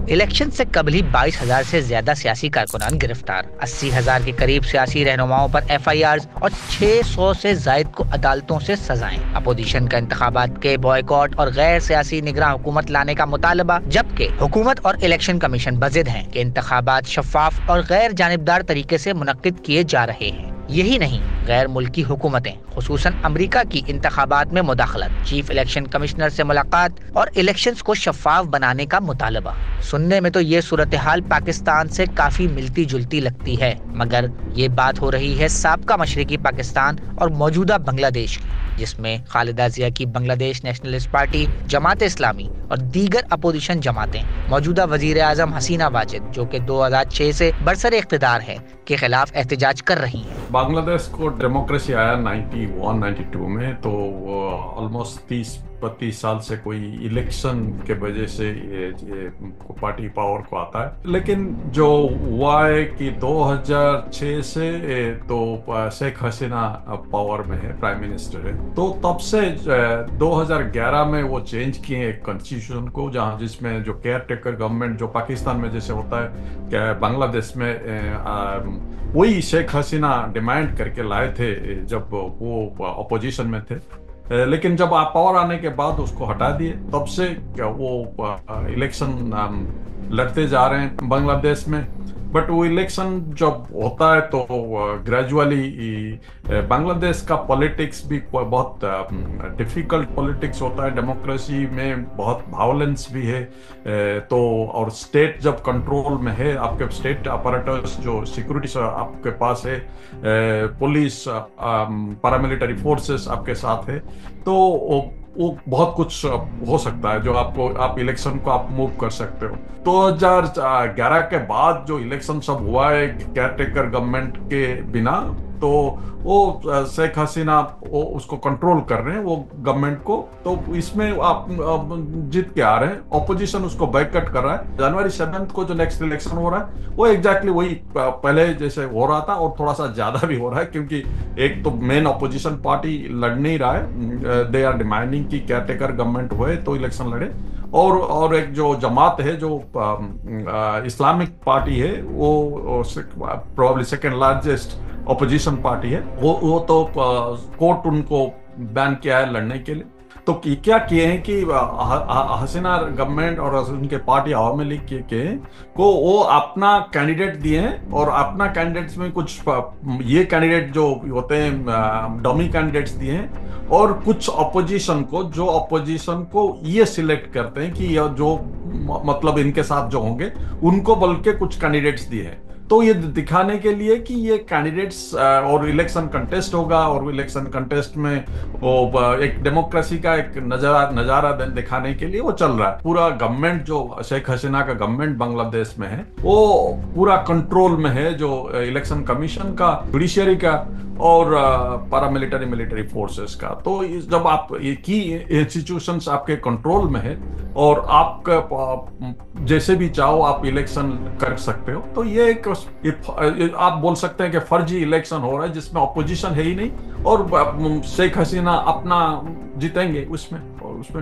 Election से कबल ही 22,000 से ज्यादा सियासी कारकुनान गिरफ्तार, 80,000 के करीब सियासी रहनुमाओं पर FIRs और 600 से जायद को अदालतों से सजाएं। अपोजिशन का इंतखाबात के बॉयकॉट और गैर सियासी निगरान हुकूमत लाने का मुतालबा, जबकि हुकूमत और इलेक्शन कमीशन बजिद हैं कि इंतखाबात शफाफ और गैर जानिबदार तरीके से मुनक्किद किए जा रहे हैं। यही नहीं, गैर मुल्की हुकूमतें खुसूसन अमरीका की इंतखाबात में मुदाखलत, चीफ इलेक्शन कमिश्नर से मुलाकात और इलेक्शंस को शफाफ बनाने का मुतालबा। सुनने में तो ये सूरत हाल पाकिस्तान से काफी मिलती जुलती लगती है, मगर ये बात हो रही है साबका मशरिकी पाकिस्तान और मौजूदा बांग्लादेश की, जिसमें खालिदा जिया की बांग्लादेश नेशनलिस्ट पार्टी, जमात इस्लामी और दीगर अपोजिशन जमातें मौजूदा वजीर आजम हसीना वाजिद, जो कि 2006 से बरसरे इख्तिदार है, के खिलाफ एहतजाज कर रही हैं। बांग्लादेश को डेमोक्रेसी आया 91-92 में, तो ऑलमोस्ट 30-32 साल से कोई इलेक्शन के वजह से ये पार्टी पावर को आता है। लेकिन जो हुआ है कि 2006 से तो शेख हसीना पावर में है, प्राइम मिनिस्टर है, तो तब से 2011 में वो चेंज किए कॉन्स्टिट्यूशन को, जहाँ जिसमें जो केयर टेकर गवर्नमेंट जो पाकिस्तान में जैसे होता है, क्या बांग्लादेश में वही शेख हसीना डिमांड करके लाए थे जब वो अपोजिशन में थे। लेकिन जब आप पावर आने के बाद उसको हटा दिए, तब से वो इलेक्शन लड़ते जा रहे हैं बांग्लादेश में। बट वो इलेक्शन जब होता है तो ग्रेजुअली बांग्लादेश का पॉलिटिक्स भी बहुत डिफिकल्ट पॉलिटिक्स होता है। डेमोक्रेसी में बहुत वायलेंस भी है, तो और स्टेट जब कंट्रोल में है, आपके स्टेट अपैरेटस जो सिक्योरिटी आपके पास है, पुलिस, पैरामिलिट्री फोर्सेस आपके साथ है, तो वो बहुत कुछ हो सकता है जो आप इलेक्शन को आप मूव कर सकते हो। 2011 के बाद जो इलेक्शन सब हुआ है केयरटेकर गवर्नमेंट के बिना, तो वो शेख हसीना वो उसको कंट्रोल कर रहे हैं वो गवर्नमेंट को, तो इसमें आप जीत के आ रहे हैं। ऑपोजिशन उसको बैकआउट कर रहा है। जनवरी 7 को जो नेक्स्ट इलेक्शन हो रहा है वो एग्जैक्टली वही पहले जैसे हो रहा था और थोड़ा सा ज्यादा भी हो रहा है, क्योंकि एक तो मेन ऑपोजिशन पार्टी लड़ नहीं रहा है, दे आर डिमांडिंग कि केयरटेकर गवर्नमेंट हुए तो इलेक्शन लड़े, और एक जो जमात है जो इस्लामिक पार्टी है, वो probably second largest opposition party है, वो तो कोर्ट उनको बैन किया है लड़ने के लिए। तो क्या किए हैं कि हसीना गवर्नमेंट और उनके पार्टी आवामी लीग के को वो अपना कैंडिडेट दिए हैं, और अपना कैंडिडेट्स में कुछ ये कैंडिडेट जो होते हैं डमी कैंडिडेट्स दिए हैं, और कुछ अपोजिशन को ये सिलेक्ट करते हैं कि जो मतलब इनके साथ जो होंगे उनको बल्कि कुछ कैंडिडेट्स दिए हैं। तो ये दिखाने के लिए कि ये कैंडिडेट्स और इलेक्शन कंटेस्ट होगा, और इलेक्शन कंटेस्ट में वो एक डेमोक्रेसी का एक नजारा दिखाने के लिए वो चल रहा है। पूरा गवर्नमेंट जो शेख हसीना का गवर्नमेंट बांग्लादेश में है वो पूरा कंट्रोल में है, जो इलेक्शन कमीशन का, जुडिशियरी का और पैरामिलिट्री मिलिट्री फोर्सेस का। तो जब आप की इंस्टीट्यूशंस आपके कंट्रोल में है और आप जैसे भी चाहो आप इलेक्शन कर सकते हो, तो ये एक आप बोल सकते हैं कि फर्जी इलेक्शन हो रहा है जिसमें ऑपोजिशन है ही नहीं, और शेख हसीना अपना जीतेंगे उसमें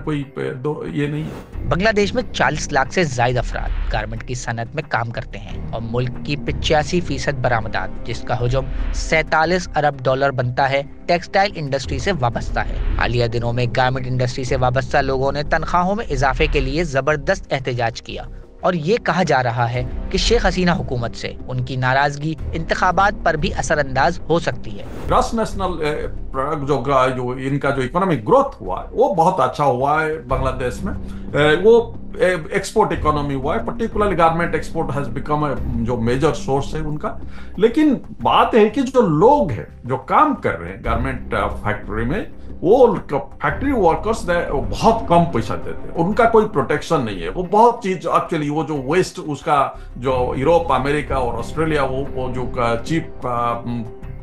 कोई ये नहीं है। बांग्लादेश में 40 लाख से ज्यादा अफराद गारमेंट की सनत में काम करते हैं और मुल्क की 85% बरामदात, जिसका हुजूम $47 अरब बनता है, टेक्सटाइल इंडस्ट्री से वाबस्ता है। हालिया दिनों में गारमेंट इंडस्ट्री से वाबस्ता लोगों ने तनख्वाहों में इजाफे के लिए जबरदस्त एहतजाज किया, और ये कहा जा रहा है कि शेख हसीना हुकूमत से उनकी नाराजगी इंतखाबात पर भी असरअंदाज हो सकती है। ग्रॉस नेशनल जो इनका जो इकोनॉमिक ग्रोथ हुआ है वो बहुत अच्छा हुआ है बांग्लादेश में। वो एक्सपोर्ट इकोनॉमी हुआ है, particularly garment export has become जो मेजर सोर्स है उनका। लेकिन बात है कि जो लोग हैं जो काम कर रहे हैं गारमेंट फैक्ट्री में, वो फैक्ट्री वर्कर्स बहुत कम पैसा देते हैं, उनका कोई प्रोटेक्शन नहीं है। वो बहुत चीज एक्चुअली वो जो वेस्ट उसका जो यूरोप, अमेरिका और ऑस्ट्रेलिया वो जो चीप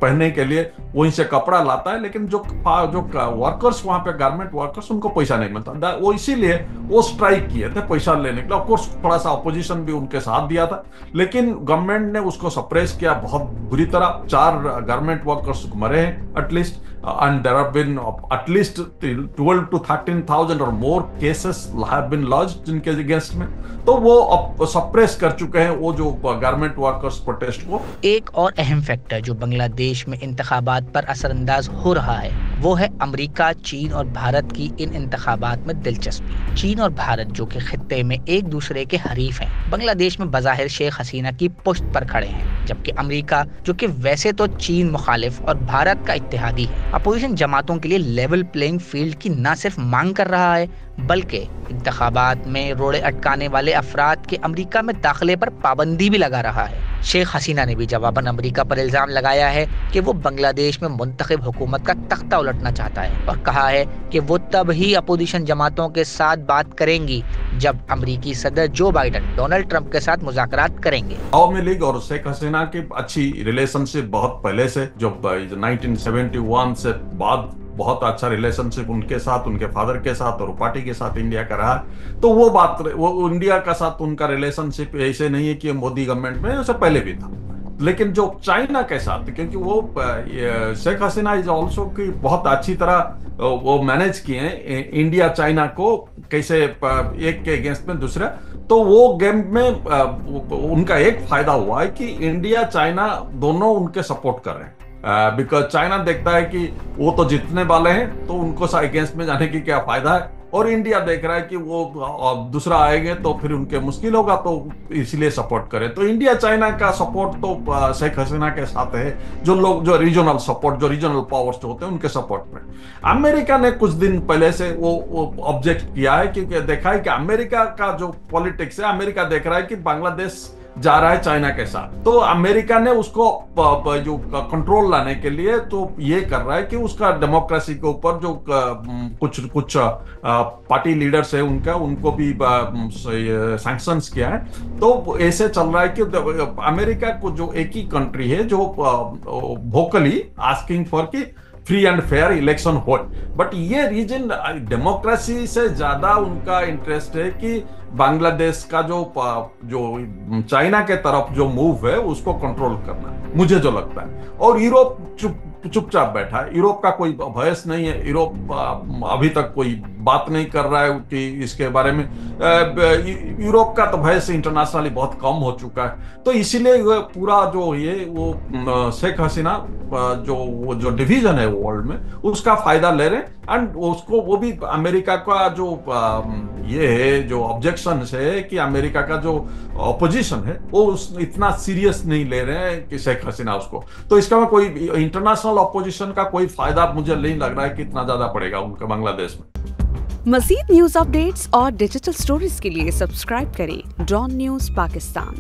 पहनने के लिए वहीं से कपड़ा लाता है, लेकिन जो वर्कर्स वहां पे गारमेंट वर्कर्स उनको पैसा नहीं मिलता। वो इसीलिए वो स्ट्राइक किए थे पैसा लेने के लिए। ऑफकोर्स थोड़ा सा अपोजिशन भी उनके साथ दिया था, लेकिन गवर्नमेंट ने उसको सप्रेस किया बहुत बुरी तरह। 4 गारमेंट वर्कर्स मरे हैं at least, and there have been at least 12 to 13,000 or more cases have been lodged इनके अगेंस्ट में। तो वो अब सप्रेस कर चुके हैं वो जो गारमेंट वर्कर्स प्रोटेस्ट को। एक और अहम फैक्टर जो बांग्लादेश में इंतखाबात पर असरअंदाज हो रहा है वो है अमेरिका, चीन और भारत की इन इंतखाबात में दिलचस्पी। चीन और भारत जो कि खित्ते में एक दूसरे के हरीफ हैं, बांग्लादेश में बज़ाहिर शेख हसीना की पुश्त पर खड़े हैं, जबकि अमेरिका जो कि वैसे तो चीन मुखालिफ और भारत का इत्तेहादी है, अपोजिशन जमातों के लिए लेवल प्लेइंग फील्ड की न सिर्फ मांग कर रहा है बल्कि इंतखाबात में रोड़े अटकाने वाले अफराद के अमेरिका में दाखिले पर पाबंदी भी लगा रहा है। शेख हसीना ने भी जवाबन अमेरिका पर इल्जाम लगाया है कि वो बांग्लादेश में मुंतखब हुकूमत का तख्ता उलटना चाहता है और कहा है कि वो तब ही अपोजिशन जमातों के साथ बात करेंगी जब अमेरिकी सदर जो बाइडन डोनाल्ड ट्रंप के साथ मुज़ाकरात करेंगे। अवामी लीग और शेख हसीना की अच्छी रिलेशनशिप बहुत पहले से, जो 1971 से बाद बहुत अच्छा रिलेशनशिप उनके साथ, उनके फादर के साथ और पार्टी के साथ इंडिया का रहा। तो वो इंडिया का साथ उनका रिलेशनशिप ऐसे नहीं है कि मोदी गवर्नमेंट में, उससे पहले भी था। लेकिन जो चाइना के साथ, क्योंकि वो शेख हसीना इज ऑल्सो की बहुत अच्छी तरह वो मैनेज किए हैं इंडिया चाइना को कैसे एक के अगेंस्ट में दूसरा। तो वो गेम में उनका एक फायदा हुआ है कि इंडिया चाइना दोनों उनके सपोर्ट कर रहे हैं, बिकॉज चाइना देखता है कि वो तो जीतने वाले हैं तो उनको अगेंस्ट में जाने की क्या फायदा है, और इंडिया देख रहा है कि वो दूसरा आएंगे तो फिर उनके मुश्किल होगा, तो इसलिए सपोर्ट करें। तो इंडिया चाइना का सपोर्ट तो शेख हसीना के साथ है, जो रीजनल सपोर्ट, जो रीजनल पावर्स जो होते हैं उनके सपोर्ट में। अमेरिका ने कुछ दिन पहले से वो ऑब्जेक्ट किया है, क्योंकि देखा है कि अमेरिका का जो पॉलिटिक्स है, अमेरिका देख रहा है कि बांग्लादेश जा रहा है चाइना के साथ, तो अमेरिका ने उसको जो कंट्रोल लाने के लिए तो ये कर रहा है कि उसका डेमोक्रेसी के ऊपर जो कुछ पार्टी लीडर्स है उनको भी सैंक्शंस किया है। तो ऐसे चल रहा है कि अमेरिका को जो एक ही कंट्री है जो वोकली आस्किंग फॉर कि फ्री एंड फेयर इलेक्शन हो, बट ये रीजन डेमोक्रेसी से ज्यादा उनका इंटरेस्ट है कि बांग्लादेश का जो चाइना के तरफ जो मूव है उसको कंट्रोल करना, मुझे जो लगता है। और यूरोप चुपचाप बैठा है, यूरोप का कोई बहस नहीं है, यूरोप अभी तक कोई बात नहीं कर रहा है कि इसके बारे में। यूरोप का तो बहस इंटरनेशनली बहुत कम हो चुका है, तो इसीलिए पूरा जो ये वो शेख हसीना जो डिवीजन है वर्ल्ड में उसका फायदा ले रहे हैं। एंड उसको वो भी अमेरिका का जो ये है जो ऑब्जेक्शन है कि अमेरिका का जो ऑपोजिशन है वो इतना सीरियस नहीं ले रहे हैं कि शेख हसीना उसको, तो इसका में कोई इंटरनेशनल ऑपोजिशन का कोई फायदा मुझे नहीं लग रहा है कि इतना ज्यादा पड़ेगा उनका बांग्लादेश में। मज़ीद न्यूज़ अपडेट्स और डिजिटल स्टोरीज के लिए सब्सक्राइब करें डॉन न्यूज़ पाकिस्तान।